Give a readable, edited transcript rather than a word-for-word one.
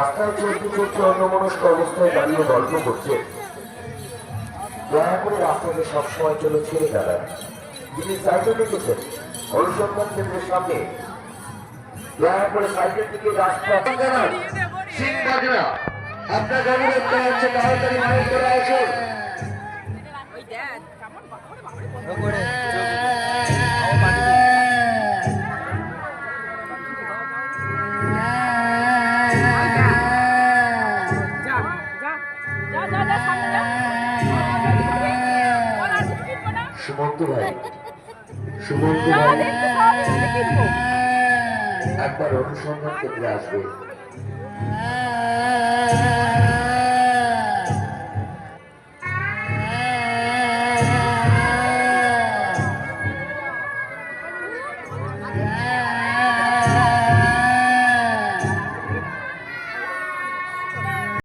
রাস্তায় চলতে চলতে অন্যমনস্ক অবস্থায় দাঁড়িয়ে গল্প করছে। দয়া করে রাস্তাকে সবসময় চলে ছেড়ে দাঁড়ান। যিনি সাইকেল রেখেছেন অনুসন্ধান কেন্দ্রের সামনে, দয়া করে সাইকেল থেকে রাস্তা আপনার গাড়ি দেখতে হচ্ছে, তাড়াতাড়ি মাইক করে আসুন। সুমন্ত ভাই, সুমন্ত ভাই একবার অনুসন্ধান কেন্দ্রে আসবে।